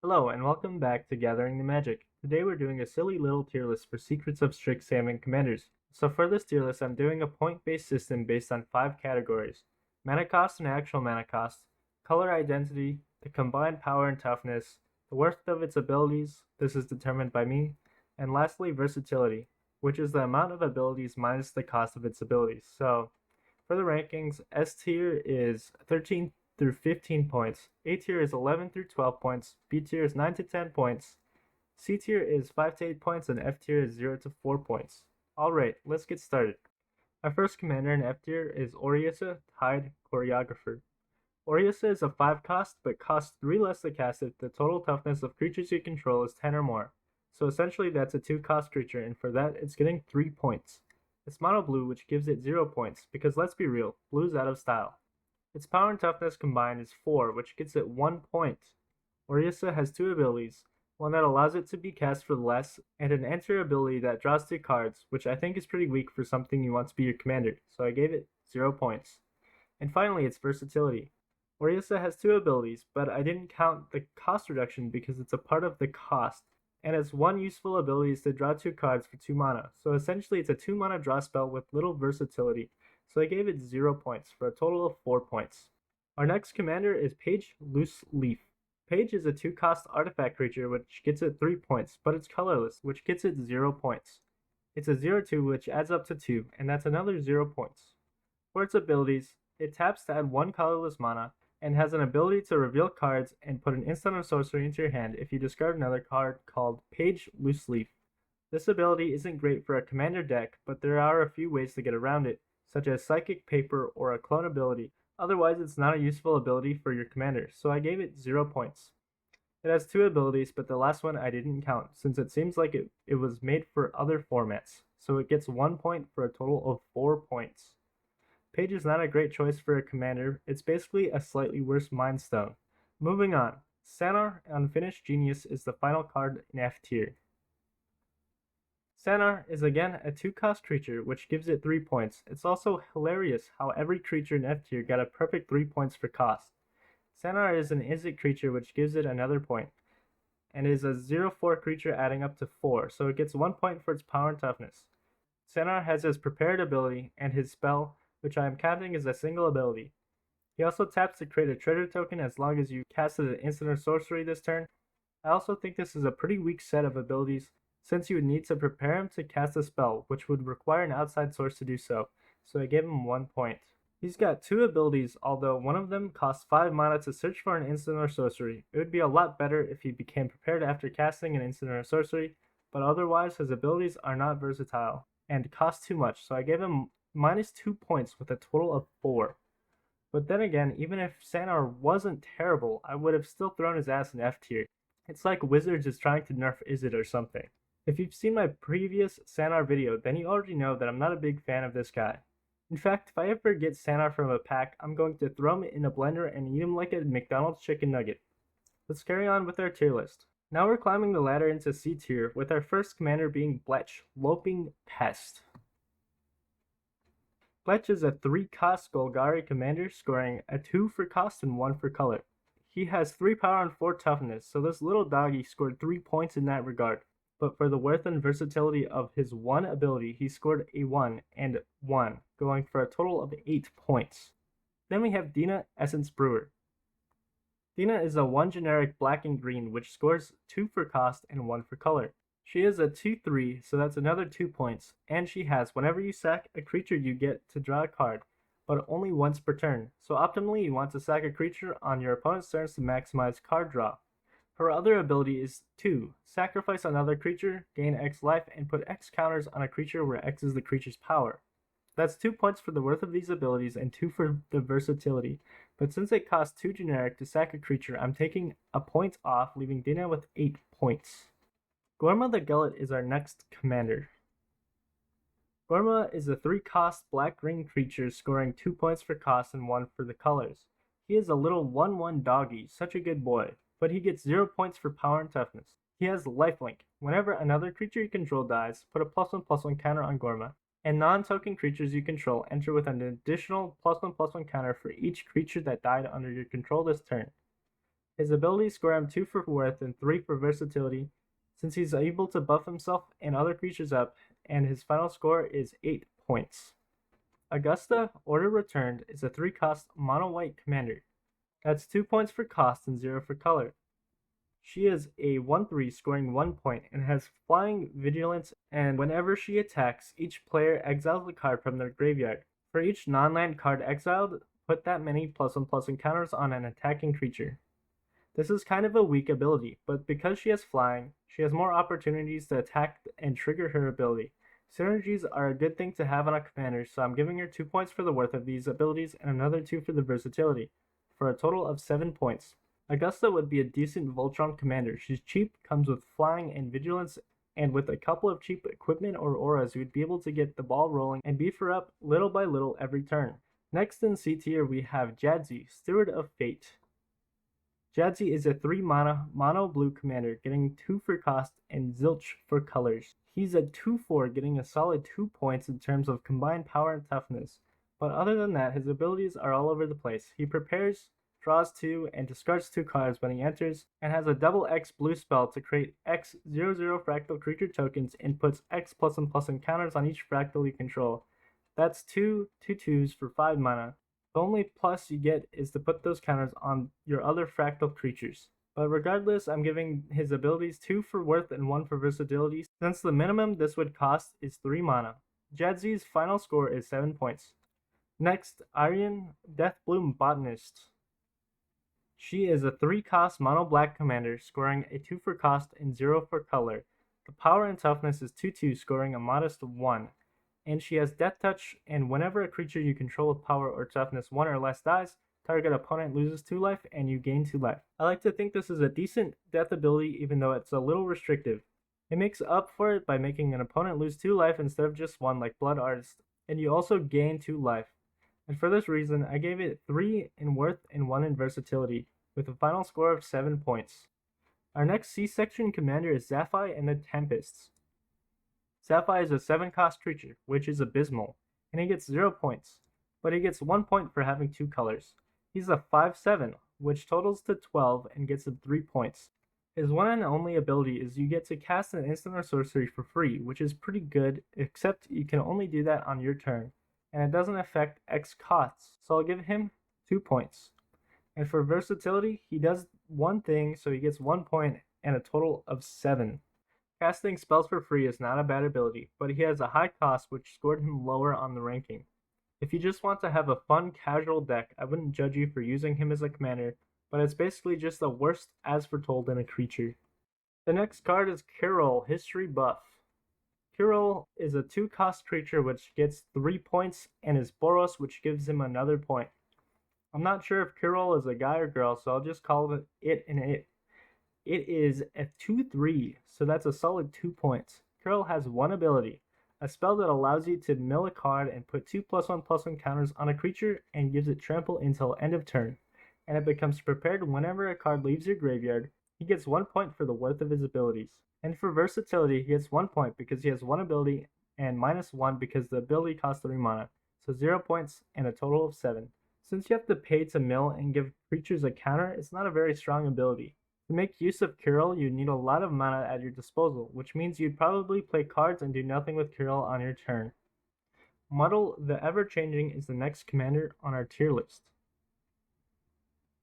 Hello, and welcome back to Gathering the Magic. Today we're doing a silly little tier list for Secrets of Strixhaven commanders. So for this tier list, I'm doing a point-based system based on 5 categories: mana cost and actual mana cost, color identity, the combined power and toughness, the worth of its abilities, this is determined by me, and lastly versatility, which is the amount of abilities minus the cost of its abilities. So for the rankings, S tier is 13 through 15 points, A tier is 11 through 12 points, B tier is 9 to 10 points, C tier is 5 to 8 points, and F tier is 0 to 4 points. Alright, let's get started. Our first commander in F tier is Oriusa, Tide Choreographer. Oriusa is a 5 cost, but costs 3 less to cast if the total toughness of creatures you control is 10 or more. So essentially that's a 2 cost creature, and for that it's getting 3 points. It's mono blue, which gives it 0 points, because let's be real, blue's out of style. Its power and toughness combined is 4, which gets it 1 point. Oriusa has 2 abilities, one that allows it to be cast for less, and an enter ability that draws 2 cards, which I think is pretty weak for something you want to be your commander, so I gave it 0 points. And finally, its versatility. Oriusa has 2 abilities, but I didn't count the cost reduction because it's a part of the cost, and its one useful ability is to draw 2 cards for 2 mana, so essentially it's a 2 mana draw spell with little versatility, so I gave it 0 points for a total of 4 points. Our next commander is Page Loose Leaf. Page is a 2 cost artifact creature which gets it 3 points, but it's colorless, which gets it 0 points. It's a 0-2 which adds up to 2, and that's another 0 points. For its abilities, it taps to add 1 colorless mana, and has an ability to reveal cards and put an instant or sorcery into your hand if you discard another card called Page Loose Leaf. This ability isn't great for a commander deck, but there are a few ways to get around it, such as Psychic Paper or a clone ability. Otherwise, it's not a useful ability for your commander, so I gave it 0 points. It has 2 abilities, but the last one I didn't count, since it seems like it was made for other formats, so it gets 1 point for a total of 4 points. Page is not a great choice for a commander, it's basically a slightly worse Mind Stone. Moving on, Sanar Unfinished Genius is the final card in F tier. Sanar is again a 2 cost creature, which gives it 3 points. It's also hilarious how every creature in F tier got a perfect 3 points for cost. Sanar is an Izzet creature, which gives it another point, and is a 0-4 creature adding up to 4, so it gets 1 point for its power and toughness. Sanar has his prepared ability and his spell, which I am counting as a single ability. He also taps to create a treasure token as long as you casted an instant or sorcery this turn. I also think this is a pretty weak set of abilities, since you would need to prepare him to cast a spell, which would require an outside source to do so I gave him 1 point. He's got 2 abilities, although one of them costs 5 mana to search for an instant or sorcery. It would be a lot better if he became prepared after casting an instant or sorcery, but otherwise his abilities are not versatile and cost too much, so I gave him minus 2 points with a total of 4. But then again, even if Sanar wasn't terrible, I would have still thrown his ass in F tier. It's like Wizards is trying to nerf Izzet or something. If you've seen my previous Sanar video, then you already know that I'm not a big fan of this guy. In fact, if I ever get Sanar from a pack, I'm going to throw him in a blender and eat him like a McDonald's chicken nugget. Let's carry on with our tier list. Now we're climbing the ladder into C tier, with our first commander being Bletch, Loping Pest. Bletch is a 3 cost Golgari commander, scoring a 2 for cost and 1 for color. He has 3 power and 4 toughness, so this little doggy scored 3 points in that regard. But for the worth and versatility of his one ability, he scored a 1 and 1, going for a total of 8 points. Then we have Dina Essence Brewer. Dina is a 1 generic black and green, which scores 2 for cost and 1 for color. She is a 2-3, so that's another 2 points, and she has whenever you sack a creature you get to draw a card, but only once per turn, so optimally you want to sack a creature on your opponent's turns to maximize card draw. Her other ability is 2. Sacrifice another creature, gain X life, and put X counters on a creature where X is the creature's power. That's 2 points for the worth of these abilities and 2 for the versatility, but since it costs 2 generic to sack a creature, I'm taking a point off, leaving Dina with 8 points. Gorma the Gullet is our next commander. Gorma is a 3 cost black-green creature, scoring 2 points for cost and 1 for the colors. He is a little 1-1 doggy, such a good boy, but he gets 0 points for power and toughness. He has lifelink. Whenever another creature you control dies, put a +1/+1 counter on Gorma, and non-token creatures you control enter with an additional +1/+1 counter for each creature that died under your control this turn. His abilities score him 2 for worth and 3 for versatility, since he's able to buff himself and other creatures up, and his final score is 8 points. Augusta, Order Returned, is a 3-cost mono-white commander. That's 2 points for cost and 0 for color. She is a 1/3 scoring 1 point and has flying, vigilance, and whenever she attacks, each player exiles a card from their graveyard. For each non-land card exiled, put that many +1/+ encounters on an attacking creature. This is kind of a weak ability, but because she has flying, she has more opportunities to attack and trigger her ability. Synergies are a good thing to have on a commander, so I'm giving her 2 points for the worth of these abilities and another 2 for the versatility, for a total of 7 points. Augusta would be a decent Voltron commander. She's cheap, comes with flying and vigilance, and with a couple of cheap equipment or auras, you'd be able to get the ball rolling and beef her up little by little every turn. Next in C tier, we have Jadzi, Steward of Fate. Jadzi is a 3-mana mono blue commander, getting 2 for cost and zilch for colors. He's a 2/4, getting a solid 2 points in terms of combined power and toughness, but other than that, his abilities are all over the place. He prepares, draws 2, and discards 2 cards when he enters, and has a double X blue spell to create X/0/0 fractal creature tokens and puts X +1/+ encounters on each fractal you control. That's 2 2/2s for 5 mana. The only plus you get is to put those counters on your other fractal creatures. But regardless, I'm giving his abilities 2 for worth and 1 for versatility, since the minimum this would cost is 3 mana. Jadzi's final score is 7 points. Next, Aryan, Deathbloom Botanist. She is a 3-cost mono black commander, scoring a 2 for cost and 0 for color. The power and toughness is 2/2, scoring a modest 1. And she has Death Touch, and whenever a creature you control with power or toughness 1 or less dies, target opponent loses 2 life and you gain 2 life. I like to think this is a decent death ability, even though it's a little restrictive. It makes up for it by making an opponent lose 2 life instead of just 1 like Blood Artist, and you also gain 2 life. And for this reason, I gave it 3 in worth and 1 in versatility, with a final score of 7 points. Our next C-section commander is Zaphi and the Tempests. Zaphi is a 7-cost creature, which is abysmal, and he gets 0 points, but he gets 1 point for having 2 colors. He's a 5/7, which totals to 12 and gets him 3 points. His one and only ability is you get to cast an instant or sorcery for free, which is pretty good, except you can only do that on your turn, and it doesn't affect X costs, so I'll give him 2 points. And for versatility, he does one thing, so he gets 1 point and a total of 7. Casting spells for free is not a bad ability, but he has a high cost which scored him lower on the ranking. If you just want to have a fun, casual deck, I wouldn't judge you for using him as a commander, but it's basically just the worst as foretold in a creature. The next card is Kirol, History Buff. Kirol is a 2-cost creature which gets 3 points, and is Boros, which gives him another point. I'm not sure if Kirol is a guy or girl, so I'll just call it an it. It is a 2/3, so that's a solid 2 points. Kirol has one ability, a spell that allows you to mill a card and put 2 +1/+ encounters on a creature and gives it trample until end of turn, and it becomes prepared whenever a card leaves your graveyard. He gets 1 point for the worth of his abilities. And for versatility, he gets 1 point because he has one ability and -1 because the ability costs 3 mana, so 0 points and a total of 7. Since you have to pay to mill and give creatures a counter, it's not a very strong ability. To make use of Kirol, you need a lot of mana at your disposal, which means you'd probably play cards and do nothing with Kirol on your turn. Muddle the Ever-Changing is the next commander on our tier list.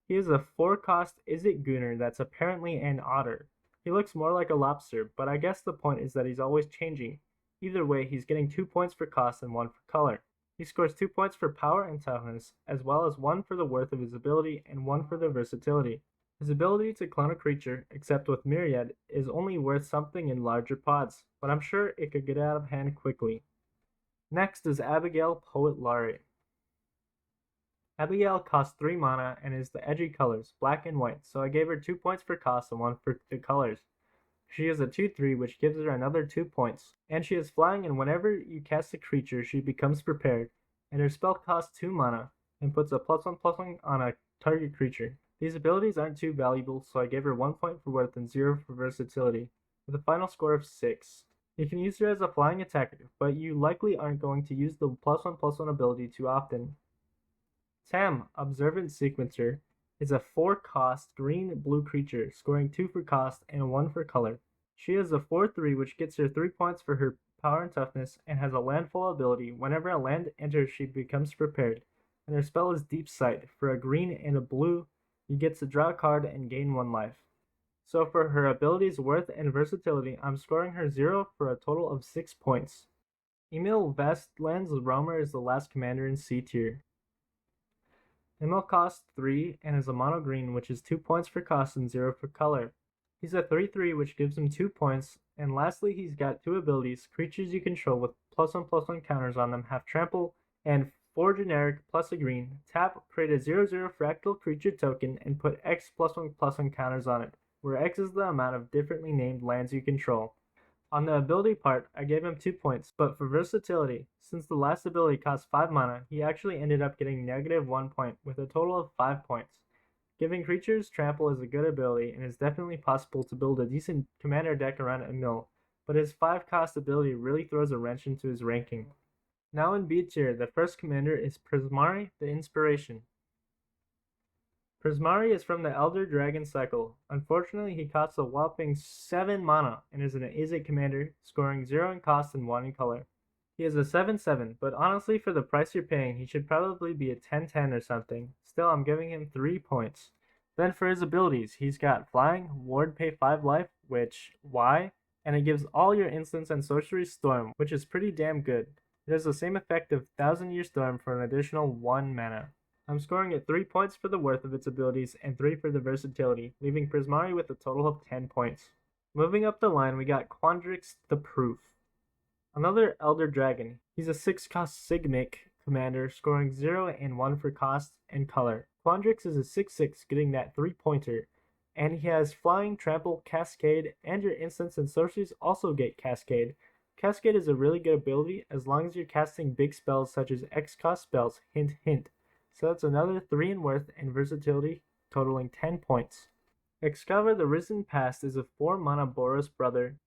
He is a 4-cost Izzet Gunner that's apparently an otter. He looks more like a lobster, but I guess the point is that he's always changing. Either way, he's getting 2 points for cost and 1 for color. He scores 2 points for power and toughness, as well as 1 for the worth of his ability and 1 for the versatility. His ability to clone a creature, except with Myriad, is only worth something in larger pods, but I'm sure it could get out of hand quickly. Next is Abigail, Poet Laureate. Abigail costs 3 mana and is the edgy colors, black and white, so I gave her 2 points for cost and 1 for the colors. She is a 2/3, which gives her another 2 points, and she is flying, and whenever you cast a creature, she becomes prepared, and her spell costs 2 mana and puts a +1/+1 on a target creature. These abilities aren't too valuable, so I gave her 1 point for worth and 0 for versatility, with a final score of 6. You can use her as a flying attacker, but you likely aren't going to use the +1/+1 ability too often. Tam, Observant Sequencer, is a 4-cost green-blue creature, scoring 2 for cost and 1 for color. She is a 4/3 which gets her 3 points for her power and toughness, and has a landfall ability. Whenever a land enters, she becomes prepared. And her spell is Deep Sight. For a green and a blue, you get to draw a card and gain 1 life. So for her abilities worth and versatility, I'm scoring her 0 for a total of 6 points. Emil Vastlands Roamer is the last commander in C tier. Emil costs 3 and is a mono green, which is 2 points for cost and 0 for color. He's a 3/3 which gives him 2 points, and lastly he's got 2 abilities. Creatures you control with +1/+1 counters on them have trample, and 4 generic plus a green. Tap, create a 0/0 fractal creature token, and put X +1/+1 counters on it, where X is the amount of differently named lands you control. On the ability part, I gave him 2 points, but for versatility, since the last ability cost 5 mana, he actually ended up getting -1 point, with a total of 5 points. Giving creatures trample is a good ability, and it's definitely possible to build a decent commander deck around Emil, but his 5-cost ability really throws a wrench into his ranking. Now in B tier, the first commander is Prismari the Inspiration. Prismari is from the Elder Dragon cycle. Unfortunately, he costs a whopping 7 mana and is an Izzet commander, scoring 0 in cost and 1 in color. He is a 7/7, but honestly for the price you're paying, he should probably be a 10/10 or something. Still, I'm giving him 3 points. Then for his abilities, he's got Flying, Ward pay 5 life, which, why? And it gives all your instants and sorceries Storm, which is pretty damn good. It has the same effect of 1000-Year Storm for an additional 1 mana. I'm scoring at 3 points for the worth of its abilities and 3 for the versatility, leaving Prismari with a total of 10 points. Moving up the line, we got Quandrix the Proof. Another Elder Dragon. He's a 6-cost Sigmic commander, scoring 0 and 1 for cost and color. Quandrix is a 6/6, getting that 3-pointer, and he has Flying, Trample, Cascade, and your instants and sorceries also get Cascade. Cascade is a really good ability as long as you're casting big spells such as X-cost spells, hint hint. So that's another 3 in worth and versatility, totaling 10 points. Excava the Risen Past is a 4-mana Boros brother,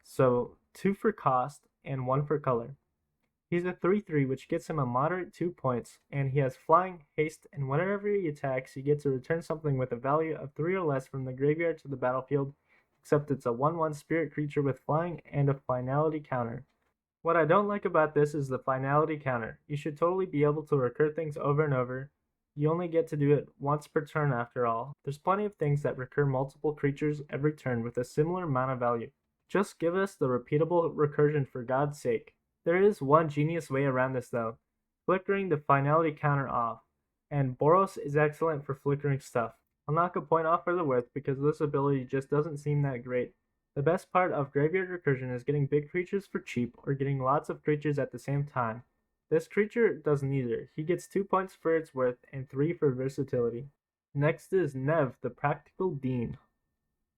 so 2 for cost and 1 for color. He's a 3/3 which gets him a moderate 2 points, and he has Flying, Haste, and whenever he attacks, he gets to return something with a value of 3 or less from the graveyard to the battlefield, except it's a 1/1 spirit creature with Flying and a finality counter. What I don't like about this is the finality counter. You should totally be able to recur things over and over. You only get to do it once per turn after all. There's plenty of things that recur multiple creatures every turn with a similar mana value. Just give us the repeatable recursion for God's sake. There is one genius way around this though, flickering the finality counter off, and Boros is excellent for flickering stuff. I'll knock a point off for the worth because this ability just doesn't seem that great. The best part of Graveyard Recursion is getting big creatures for cheap or getting lots of creatures at the same time. This creature does neither. He gets 2 points for its worth and 3 for versatility. Next is Nev, the Practical Dean.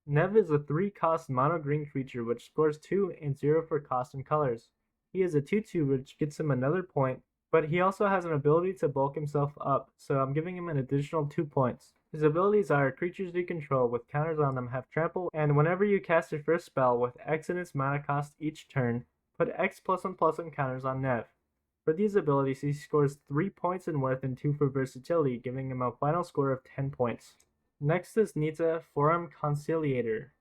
Nev is a 3-cost mono-green creature which scores 2 and 0 for cost and colors. He is a 2/2 which gets him another point, but he also has an ability to bulk himself up, so I'm giving him an additional 2 points. His abilities are creatures you control with counters on them have trample, and whenever you cast your first spell with X in its mana cost each turn, put X +1/+1 counters on Nev. For these abilities, he scores 3 points in worth and 2 for versatility, giving him a final score of 10 points. Next is Nita, Forum Conciliator.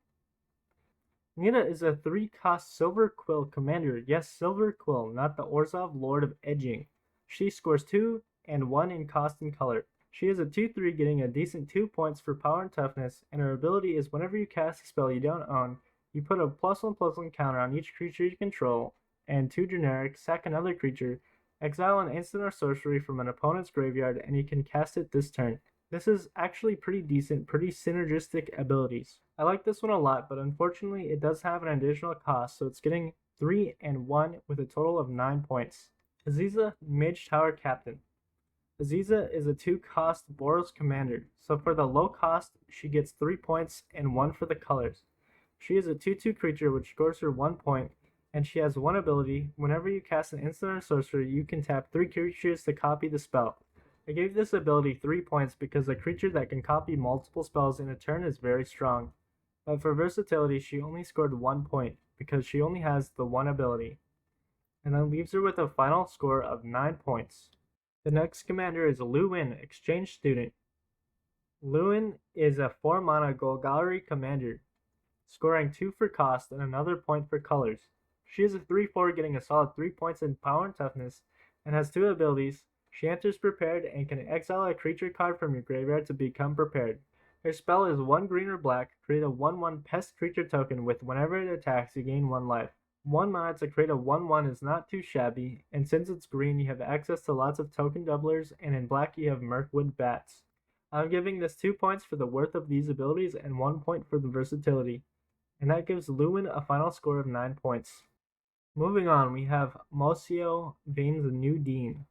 Nita is a 3-cost Silver Quill commander. Yes, Silver Quill, not the Orzhov Lord of Edging. She scores 2 and 1 in cost and color. She is a 2/3 getting a decent 2 points for power and toughness, and her ability is whenever you cast a spell you don't own, you put a +1/+1 counter on each creature you control, and 2 generic, sack another creature, exile an instant or sorcery from an opponent's graveyard, and you can cast it this turn. This is actually pretty decent, pretty synergistic abilities. I like this one a lot, but unfortunately it does have an additional cost, so it's getting 3 and 1 with a total of 9 points. Aziza, Mage Tower Captain. Aziza is a 2-cost Boros commander, so for the low cost, she gets 3 points and 1 for the colors. She is a 2/2 creature which scores her 1 point, and she has one ability. Whenever you cast an instant or sorcery, you can tap 3 creatures to copy the spell. I gave this ability 3 points because a creature that can copy multiple spells in a turn is very strong. But for versatility, she only scored 1 point because she only has the one ability, and that leaves her with a final score of 9 points. The next commander is Lu Win, Exchange Student. Lewin is a 4 mana Golgari commander, scoring 2 for cost and another point for colors. She is a 3/4 getting a solid 3 points in power and toughness, and has 2 abilities. She enters prepared and can exile a creature card from your graveyard to become prepared. Her spell is 1 green or black, create a 1/1 pest creature token with whenever it attacks you gain 1 life. 1 mana to create a 1/1 is not too shabby, and since it's green you have access to lots of token doublers, and in black you have Mirkwood Bats. I'm giving this 2 points for the worth of these abilities and 1 point for the versatility, and that gives Lewin a final score of 9 points. Moving on, we have Mocio Vane's New Dean.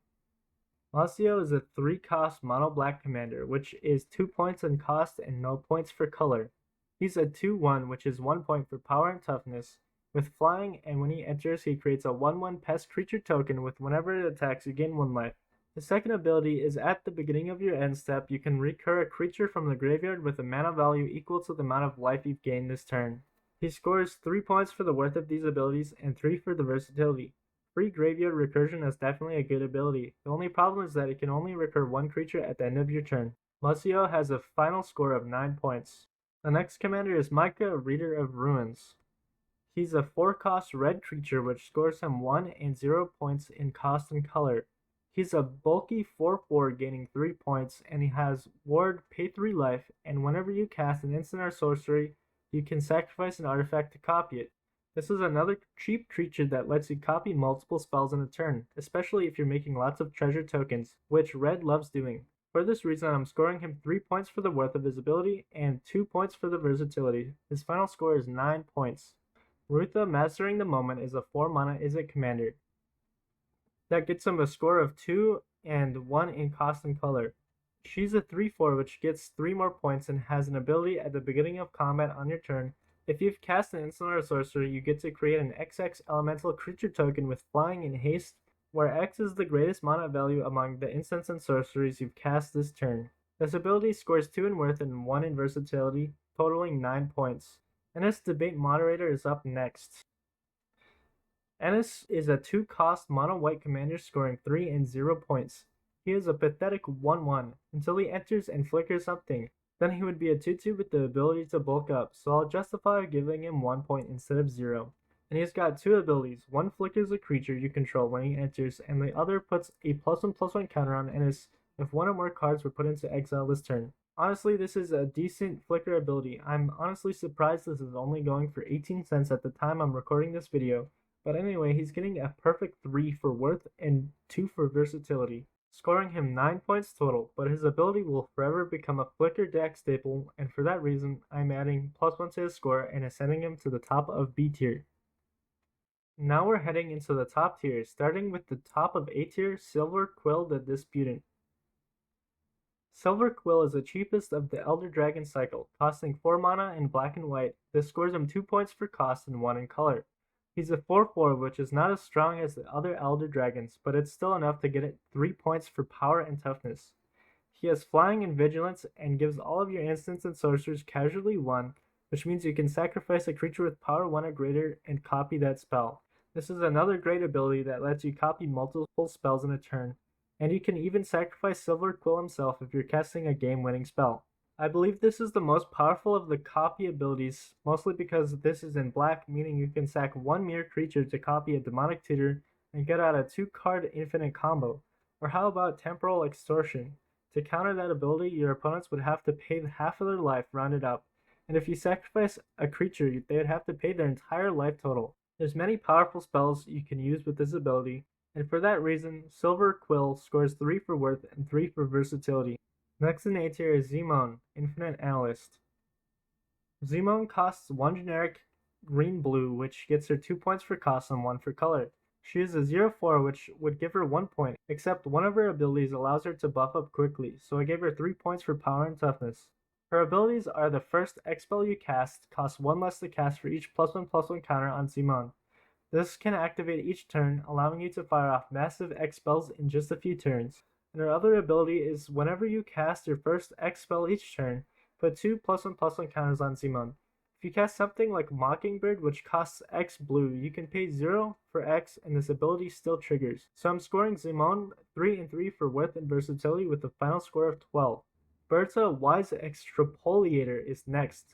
Mocio is a 3-cost mono-black commander, which is 2 points in cost and no points for color. He's a 2/1, which is 1 point for power and toughness, with flying, and when he enters he creates a 1/1 pest creature token with whenever it attacks you gain 1 life. The second ability is at the beginning of your end step, you can recur a creature from the graveyard with a mana value equal to the amount of life you've gained this turn. He scores 3 points for the worth of these abilities and 3 for the versatility. Free graveyard recursion is definitely a good ability. The only problem is that it can only recur 1 creature at the end of your turn. Mocio has a final score of 9 points. The next commander is Micah, Reader of Ruins. He's a 4-cost red creature which scores him 1 and 0 points in cost and color. He's a bulky 4/4 gaining 3 points, and he has Ward, pay 3 life, and whenever you cast an instant or sorcery, you can sacrifice an artifact to copy it. This is another cheap creature that lets you copy multiple spells in a turn, especially if you're making lots of treasure tokens, which red loves doing. For this reason, I'm scoring him 3 points for the worth of his ability and 2 points for the versatility. His final score is 9 points. Rutha, Mastering the Moment, is a 4 mana Izzet commander that gets him a score of 2 and 1 in cost and color. She's a 3/4 which gets 3 more points and has an ability at the beginning of combat on your turn. If you've cast an instant or a sorcery, you get to create an XX elemental creature token with flying and haste, where X is the greatest mana value among the instants and sorceries you've cast this turn. This ability scores 2 in worth and 1 in versatility, totaling 9 points. Ennis, Debate Moderator, is up next. Ennis is a 2-cost mono-white commander scoring 3 and 0 points. He is a pathetic 1/1 until he enters and flickers something. Then he would be a 2/2 with the ability to bulk up, so I'll justify giving him 1 point instead of 0. And he's got 2 abilities. One flickers a creature you control when he enters, and the other puts a +1/+1 counter on Ennis if 1 or more cards were put into exile this turn. Honestly, this is a decent flicker ability. I'm honestly surprised this is only going for 18 cents at the time I'm recording this video. But anyway, he's getting a perfect 3 for worth and 2 for versatility, scoring him 9 points total, but his ability will forever become a flicker deck staple, and for that reason, I'm adding +1 to his score and ascending him to the top of B tier. Now we're heading into the top tier, starting with the top of A tier, Silver Quill the Disputant. Silver Quill is the cheapest of the Elder Dragon cycle, costing 4 mana in black and white. This scores him 2 points for cost and 1 in color. He's a 4/4, which is not as strong as the other Elder Dragons, but it's still enough to get it 3 points for power and toughness. He has flying and vigilance, and gives all of your instants and sorcerers casually 1, which means you can sacrifice a creature with power 1 or greater and copy that spell. This is another great ability that lets you copy multiple spells in a turn, and you can even sacrifice Silver Quill himself if you're casting a game-winning spell. I believe this is the most powerful of the copy abilities, mostly because this is in black, meaning you can sack 1 mere creature to copy a Demonic Tutor and get out a 2-card infinite combo. Or how about Temporal Extortion? To counter that ability, your opponents would have to pay half of their life rounded up, and if you sacrifice a creature, they would have to pay their entire life total. There's many powerful spells you can use with this ability, and for that reason, Silver Quill scores 3 for worth and 3 for versatility. Next in A tier is Zimone, Infinite Analyst. Zimone costs 1 generic green-blue, which gets her 2 points for cost and 1 for color. She is a 0/4, which would give her 1 point, except one of her abilities allows her to buff up quickly, so I gave her 3 points for power and toughness. Her abilities are the first X spell you cast, costs 1 less to cast for each +1/+1 counter on Zimone. This can activate each turn, allowing you to fire off massive X spells in just a few turns. And her other ability is whenever you cast your first X spell each turn, put 2 +1/+1 counters on Zimone. If you cast something like Mockingbird, which costs X blue, you can pay 0 for X and this ability still triggers. So I'm scoring Zimone 3 and 3 for worth and versatility with a final score of 12. Berta Wise Extrapoliator is next.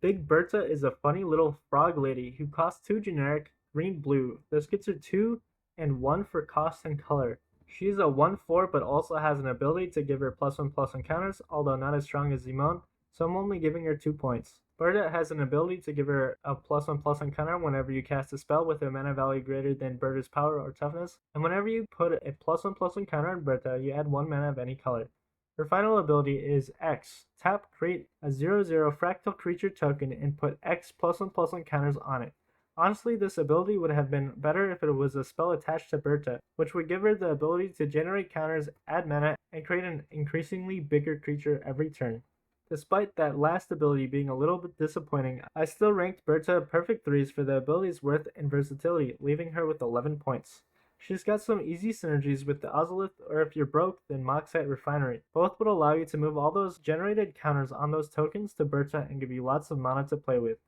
Big Berta is a funny little frog lady who costs 2 generic, green-blue. This gets her 2 and 1 for cost and color. She's a 1/4 but also has an ability to give her +1/+1 encounters, although not as strong as Zimone, so I'm only giving her 2 points. Berta has an ability to give her a +1/+1 encounter whenever you cast a spell with a mana value greater than Berta's power or toughness, and whenever you put a +1/+1 encounter on Berta, you add 1 mana of any color. Her final ability is X. Tap, create a 0/0 fractal creature token and put X +1/+1 encounters on it. Honestly, this ability would have been better if it was a spell attached to Berta, which would give her the ability to generate counters, add mana, and create an increasingly bigger creature every turn. Despite that last ability being a little bit disappointing, I still ranked Berta perfect 3s for the ability's worth and versatility, leaving her with 11 points. She's got some easy synergies with the Ozolith, or if you're broke, then Moxite Refinery. Both would allow you to move all those generated counters on those tokens to Berta and give you lots of mana to play with.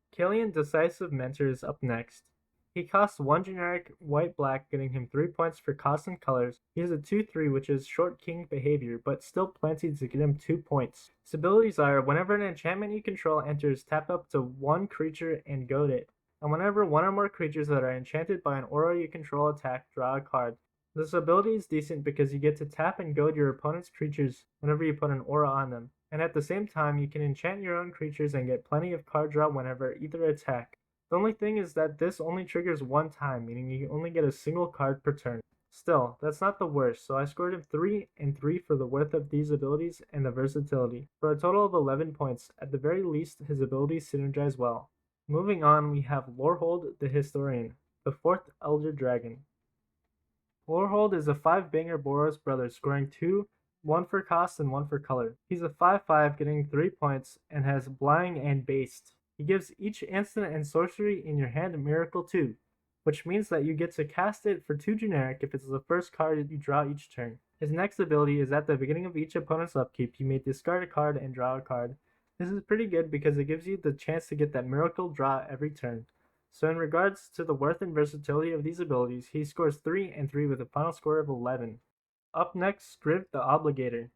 Killian Decisive Mentor is up next. He costs 1 generic white-black, getting him 3 points for cost and colors. He has a 2/3, which is short king behavior, but still plenty to get him 2 points. His abilities are, whenever an enchantment you control enters, tap up to 1 creature and goad it. And whenever 1 or more creatures that are enchanted by an aura you control attack, draw a card. This ability is decent because you get to tap and goad your opponent's creatures whenever you put an aura on them. And at the same time, you can enchant your own creatures and get plenty of card draw whenever either attack. The only thing is that this only triggers 1 time, meaning you only get a single card per turn. Still, that's not the worst, so I scored him 3 and 3 for the worth of these abilities and the versatility, for a total of 11 points. At the very least, his abilities synergize well. Moving on, we have Lorehold the Historian, the 4th Elder Dragon. Lorehold is a 5-banger Boros brother, scoring 2, 1 for cost and 1 for color. He's a 5/5, getting 3 points, and has Blying and Based. He gives each instant and sorcery in your hand a Miracle 2, which means that you get to cast it for 2 generic if it's the first card you draw each turn. His next ability is at the beginning of each opponent's upkeep, you may discard a card and draw a card. This is pretty good because it gives you the chance to get that miracle draw every turn. So in regards to the worth and versatility of these abilities, he scores 3 and 3 with a final score of 11. Up next, Scriv the Obligator.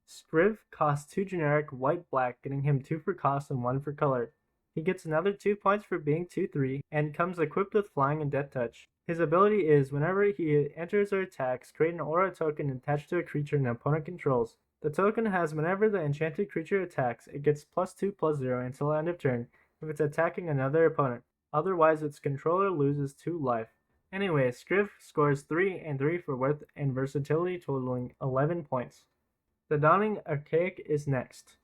Scriv costs 2 generic white-black, getting him 2 for cost and 1 for color. He gets another 2 points for being 2/3 and comes equipped with Flying and Death Touch. His ability is, whenever he enters or attacks, create an aura token attached to a creature an opponent controls. The token has, whenever the enchanted creature attacks, it gets +2/+0 until end of turn if it's attacking another opponent. Otherwise, its controller loses 2 life. Anyway, Scriv scores 3 and 3 for worth and versatility, totaling 11 points. The Dawning Archaic is next.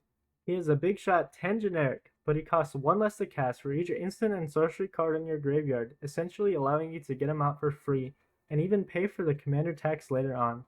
He is a big shot 10 generic, but he costs 1 less to cast for each instant and sorcery card in your graveyard, essentially allowing you to get him out for free, and even pay for the commander tax later on.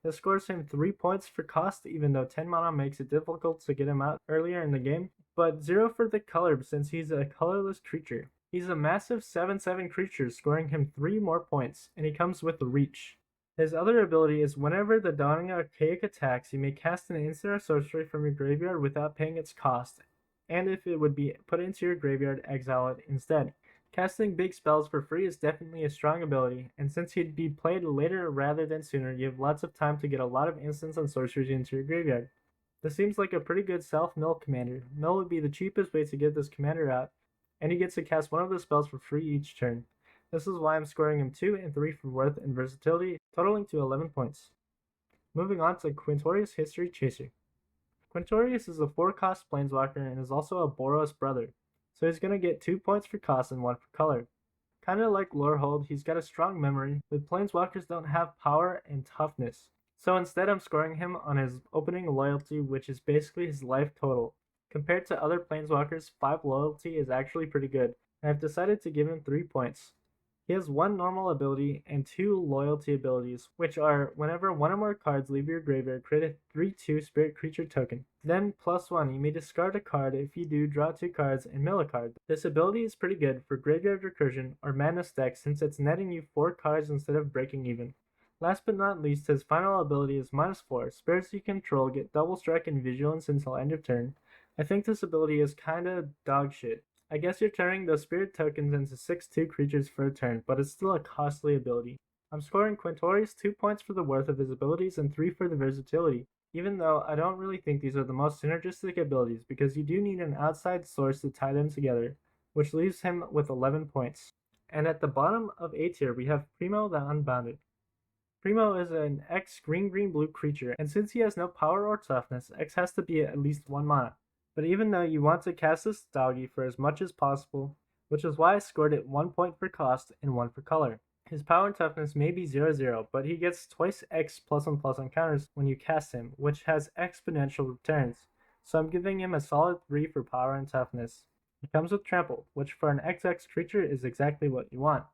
This scores him 3 points for cost, even though 10 mana makes it difficult to get him out earlier in the game, but 0 for the color since he's a colorless creature. He's a massive 7/7 creature, scoring him 3 more points, and he comes with Reach. His other ability is, whenever the Dawning Archaic attacks, you may cast an instant or sorcery from your graveyard without paying its cost, and if it would be put into your graveyard, exile it instead. Casting big spells for free is definitely a strong ability, and since he'd be played later rather than sooner, you have lots of time to get a lot of instants and sorceries into your graveyard. This seems like a pretty good self-mill commander. Mill would be the cheapest way to get this commander out, and he gets to cast one of the spells for free each turn. This is why I'm scoring him 2 and 3 for worth and versatility, totaling to 11 points. Moving on to Quintorius History Chaser. Quintorius is a 4-cost planeswalker and is also a Boros brother, so he's going to get 2 points for cost and 1 for color. Kinda like Lorehold, he's got a strong memory, but planeswalkers don't have power and toughness. So instead I'm scoring him on his opening loyalty, which is basically his life total. Compared to other planeswalkers, 5 loyalty is actually pretty good, and I've decided to give him 3 points. He has 1 normal ability and 2 loyalty abilities, which are, whenever 1 or more cards leave your graveyard, create a 3/2 spirit creature token. Then +1, you may discard a card. If you do, draw 2 cards and mill a card. This ability is pretty good for graveyard recursion or madness decks since it's netting you 4 cards instead of breaking even. Last but not least, his final ability is -4. Spirits you control get double strike and vigilance until end of turn. I think this ability is kinda dog shit. I guess you're turning those spirit tokens into 6/2 creatures for a turn, but it's still a costly ability. I'm scoring Quintorius 2 points for the worth of his abilities and 3 for the versatility. even though I don't really think these are the most synergistic abilities because you do need an outside source to tie them together, which leaves him with 11 points. And at the bottom of A tier, we have Primo the Unbounded. Primo is an X green-green-blue creature, and since he has no power or toughness, X has to be at least 1 mana. But even though you want to cast this doggy for as much as possible, which is why I scored it 1 point for cost and 1 for color. His power and toughness may be 0-0, but he gets twice X +1/+1 counters when you cast him, which has exponential returns, so I'm giving him a solid 3 for power and toughness. He comes with Trample, which for an XX creature is exactly what you want.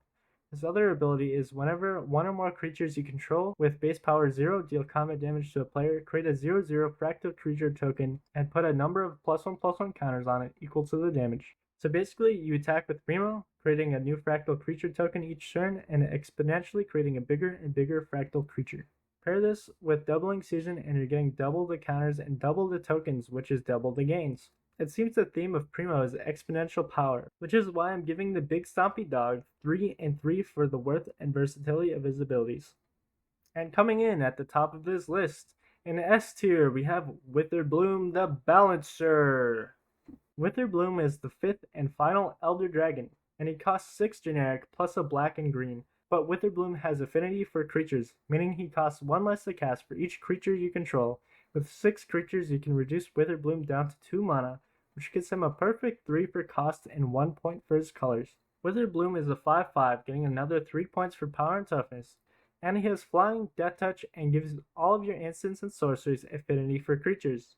His other ability is whenever one or more creatures you control with base power 0 deal combat damage to a player, create a 0/0 fractal creature token and put a number of +1/+1 counters on it equal to the damage. So basically, you attack with Primo, creating a new fractal creature token each turn, and exponentially creating a bigger and bigger fractal creature. Pair this with Doubling Season and you're getting double the counters and double the tokens, which is double the gains. It seems the theme of Primo is exponential power, which is why I'm giving the big stompy dog 3 and 3 for the worth and versatility of his abilities. And coming in at the top of this list, in S tier, we have Witherbloom the Balancer. Witherbloom is the 5th and final Elder Dragon, and he costs 6 generic plus a black and green. But Witherbloom has affinity for creatures, meaning he costs 1 less to cast for each creature you control. With 6 creatures, you can reduce Witherbloom down to 2 mana, which gives him a perfect 3 for cost and 1 point for his colors. Witherbloom is a 5/5, getting another 3 points for power and toughness, and he has Flying, Death Touch, and gives all of your instants and sorceries affinity for creatures.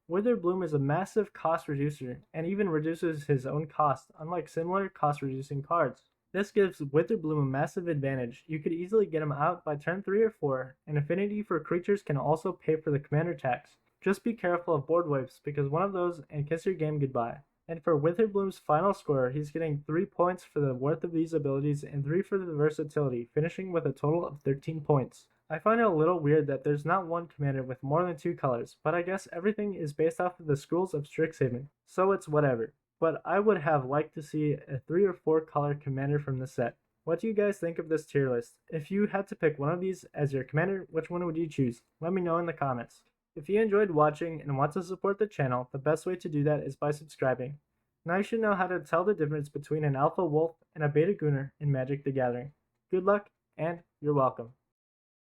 Witherbloom is a massive cost reducer, and even reduces his own cost, unlike similar cost reducing cards. This gives Witherbloom a massive advantage. You could easily get him out by turn 3 or 4, and affinity for creatures can also pay for the commander tax. Just be careful of board wipes, because one of those and kiss your game goodbye. And for Witherbloom's final score, he's getting 3 points for the worth of these abilities and 3 for the versatility, finishing with a total of 13 points. I find it a little weird that there's not one commander with more than 2 colors, but I guess everything is based off of the Secrets of Strixhaven, so it's whatever. But I would have liked to see a 3 or 4 color commander from the set. What do you guys think of this tier list? If you had to pick one of these as your commander, which one would you choose? Let me know in the comments. If you enjoyed watching and want to support the channel, the best way to do that is by subscribing. Now you should know how to tell the difference between an alpha wolf and a beta gooner in Magic the Gathering. Good luck, and you're welcome.